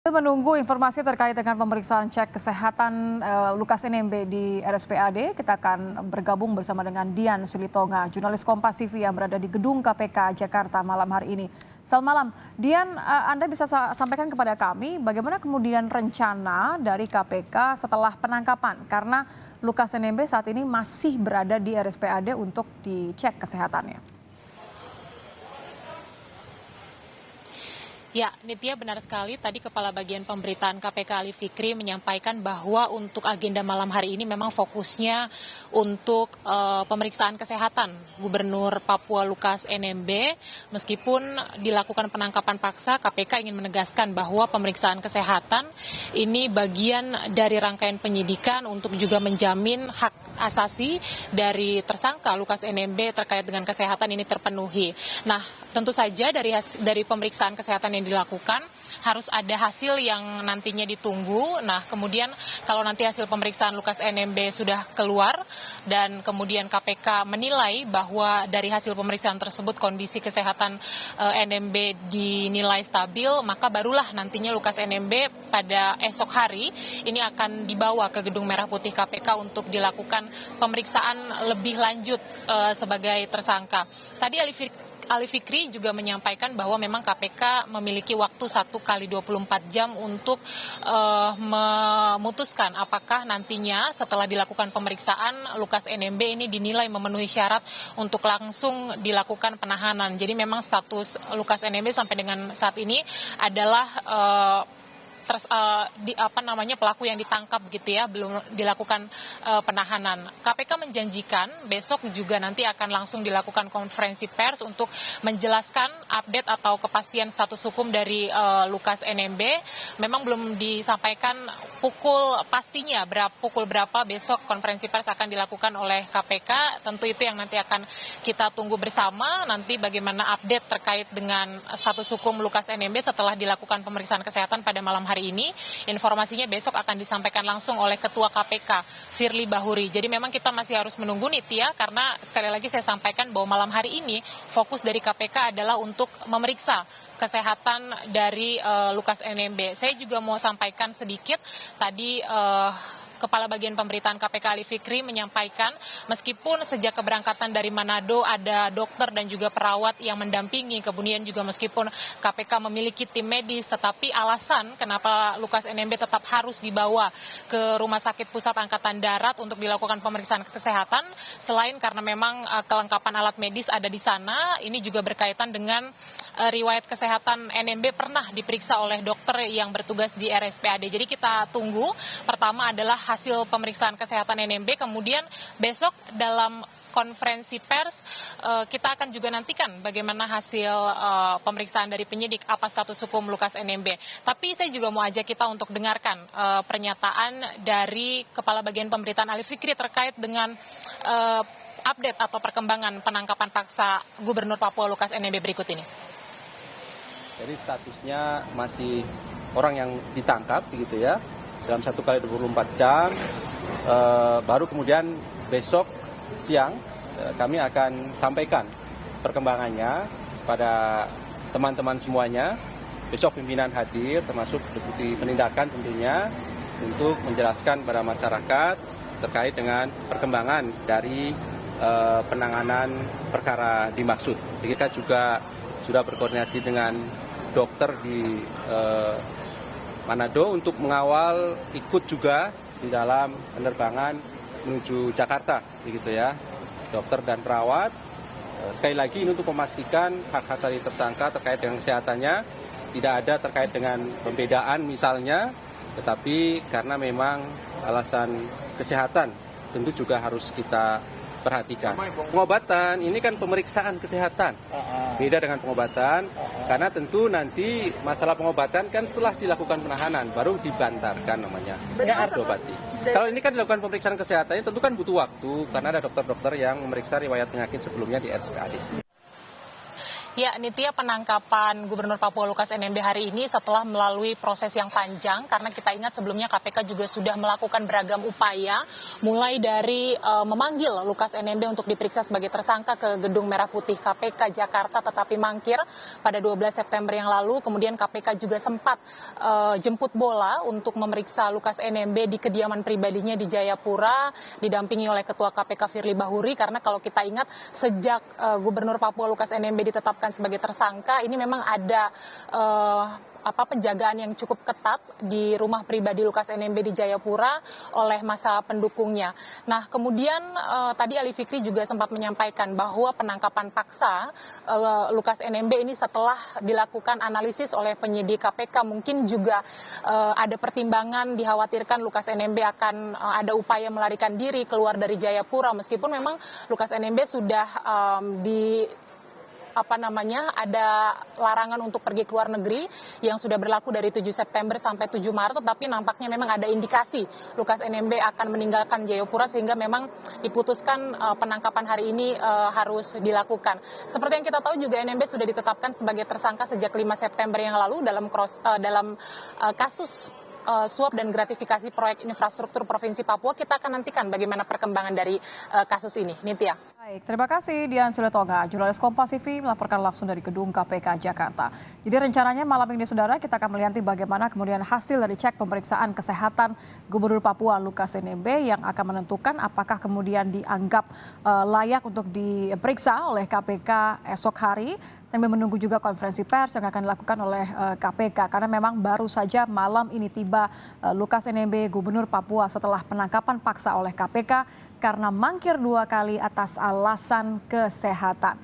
Menunggu informasi terkait dengan pemeriksaan cek kesehatan Lukas NMB di RSPAD, kita akan bergabung bersama dengan Dian Silitonga, jurnalis Kompas TV yang berada di gedung KPK Jakarta malam hari ini. Selamat malam, Dian, Anda bisa sampaikan kepada kami bagaimana kemudian rencana dari KPK setelah penangkapan, karena Lukas NMB saat ini masih berada di RSPAD untuk dicek kesehatannya. Ya, Nitya, benar sekali. Tadi Kepala Bagian Pemberitaan KPK Ali Fikri menyampaikan bahwa untuk agenda malam hari ini memang fokusnya untuk pemeriksaan kesehatan Gubernur Papua Lukas NMB. Meskipun dilakukan penangkapan paksa, KPK ingin menegaskan bahwa pemeriksaan kesehatan ini bagian dari rangkaian penyidikan untuk juga menjamin hak asasi dari tersangka Lukas NMB terkait dengan kesehatan ini terpenuhi. Nah, tentu saja dari pemeriksaan kesehatan yang dilakukan harus ada hasil yang nantinya ditunggu. Nah, kemudian kalau nanti hasil pemeriksaan Lukas NMB sudah keluar dan kemudian KPK menilai bahwa dari hasil pemeriksaan tersebut kondisi kesehatan NMB dinilai stabil, maka barulah nantinya Lukas NMB pada esok hari ini akan dibawa ke Gedung Merah Putih KPK untuk dilakukan pemeriksaan lebih lanjut sebagai tersangka. Tadi Ali Fikri juga menyampaikan bahwa memang KPK memiliki waktu 1x24 jam untuk memutuskan apakah nantinya setelah dilakukan pemeriksaan Lukas NMB ini dinilai memenuhi syarat untuk langsung dilakukan penahanan. Jadi memang status Lukas NMB sampai dengan saat ini adalah pelaku yang ditangkap begitu ya, belum dilakukan penahanan. KPK menjanjikan besok juga nanti akan langsung dilakukan konferensi pers untuk menjelaskan update atau kepastian status hukum dari Lukas NMB. Memang belum disampaikan pastinya pukul berapa besok konferensi pers akan dilakukan oleh KPK. Tentu itu yang nanti akan kita tunggu bersama, nanti bagaimana update terkait dengan status hukum Lukas NMB setelah dilakukan pemeriksaan kesehatan pada malam hari ini. Informasinya besok akan disampaikan langsung oleh Ketua KPK Firly Bahuri. Jadi memang kita masih harus menunggu Nitya, karena sekali lagi saya sampaikan bahwa malam hari ini fokus dari KPK adalah untuk memeriksa kesehatan dari Lukas NMB. Saya juga mau sampaikan sedikit tadi Kepala Bagian Pemberitaan KPK Ali Fikri menyampaikan meskipun sejak keberangkatan dari Manado ada dokter dan juga perawat yang mendampingi, kemudian juga meskipun KPK memiliki tim medis, tetapi alasan kenapa Lukas NMB tetap harus dibawa ke Rumah Sakit Pusat Angkatan Darat untuk dilakukan pemeriksaan kesehatan, selain karena memang kelengkapan alat medis ada di sana, ini juga berkaitan dengan riwayat kesehatan NMB pernah diperiksa oleh dokter yang bertugas di RSPAD. Jadi kita tunggu, pertama adalah hasil pemeriksaan kesehatan NMB, kemudian besok dalam konferensi pers kita akan juga nantikan bagaimana hasil pemeriksaan dari penyidik, apa status hukum Lukas NMB. Tapi saya juga mau ajak kita untuk dengarkan pernyataan dari Kepala Bagian Pemberitaan Ali Fikri terkait dengan update atau perkembangan penangkapan paksa Gubernur Papua Lukas NMB berikut ini. Jadi statusnya masih orang yang ditangkap begitu ya, dalam 1x24 jam, baru kemudian besok siang kami akan sampaikan perkembangannya pada teman-teman semuanya. Besok pimpinan hadir, termasuk Deputi Penindakan tentunya, untuk menjelaskan pada masyarakat terkait dengan perkembangan dari penanganan perkara dimaksud. Kita juga sudah berkoordinasi dengan dokter di Manado untuk mengawal ikut juga di dalam penerbangan menuju Jakarta, begitu ya, dokter dan perawat. Sekali lagi ini untuk memastikan hak-hak dari tersangka terkait dengan kesehatannya tidak ada terkait dengan pembedaan misalnya, tetapi karena memang alasan kesehatan tentu juga harus kita perhatikan. Pengobatan ini kan pemeriksaan kesehatan, beda dengan pengobatan, karena tentu nanti masalah pengobatan kan setelah dilakukan penahanan baru dibantarkan namanya, diobati. Kalau ini kan dilakukan pemeriksaan kesehatannya tentu kan butuh waktu, karena ada dokter-dokter yang memeriksa riwayat penyakit sebelumnya di RSPAD. Ya, Nitya, penangkapan Gubernur Papua Lukas NMB hari ini setelah melalui proses yang panjang, karena kita ingat sebelumnya KPK juga sudah melakukan beragam upaya, mulai dari memanggil Lukas NMB untuk diperiksa sebagai tersangka ke Gedung Merah Putih KPK Jakarta, tetapi mangkir pada 12 September yang lalu. Kemudian KPK juga sempat jemput bola untuk memeriksa Lukas NMB di kediaman pribadinya di Jayapura, didampingi oleh Ketua KPK Firly Bahuri, karena kalau kita ingat sejak Gubernur Papua Lukas NMB ditetapkan sebagai tersangka, ini memang ada penjagaan yang cukup ketat di rumah pribadi Lukas NMB di Jayapura oleh masa pendukungnya. Nah, kemudian tadi Ali Fikri juga sempat menyampaikan bahwa penangkapan paksa Lukas NMB ini setelah dilakukan analisis oleh penyidik KPK, mungkin juga ada pertimbangan dikhawatirkan Lukas NMB akan ada upaya melarikan diri keluar dari Jayapura, meskipun memang Lukas NMB sudah ada larangan untuk pergi ke luar negeri yang sudah berlaku dari 7 September sampai 7 Maret, tetapi nampaknya memang ada indikasi Lukas NMB akan meninggalkan Jayapura, sehingga memang diputuskan penangkapan hari ini harus dilakukan. Seperti yang kita tahu juga, NMB sudah ditetapkan sebagai tersangka sejak 5 September yang lalu dalam kasus suap dan gratifikasi proyek infrastruktur Provinsi Papua. Kita akan nantikan bagaimana perkembangan dari kasus ini. Nitya. Baik, terima kasih Dian Silitonga, jurnalis Kompas TV melaporkan langsung dari Gedung KPK Jakarta. Jadi rencananya malam ini saudara kita akan melihat bagaimana kemudian hasil dari cek pemeriksaan kesehatan Gubernur Papua Lukas NMB yang akan menentukan apakah kemudian dianggap layak untuk diperiksa oleh KPK esok hari. Sambil menunggu juga konferensi pers yang akan dilakukan oleh KPK, karena memang baru saja malam ini tiba Lukas NMB Gubernur Papua setelah penangkapan paksa oleh KPK karena mangkir 2 kali atas alasan kesehatan.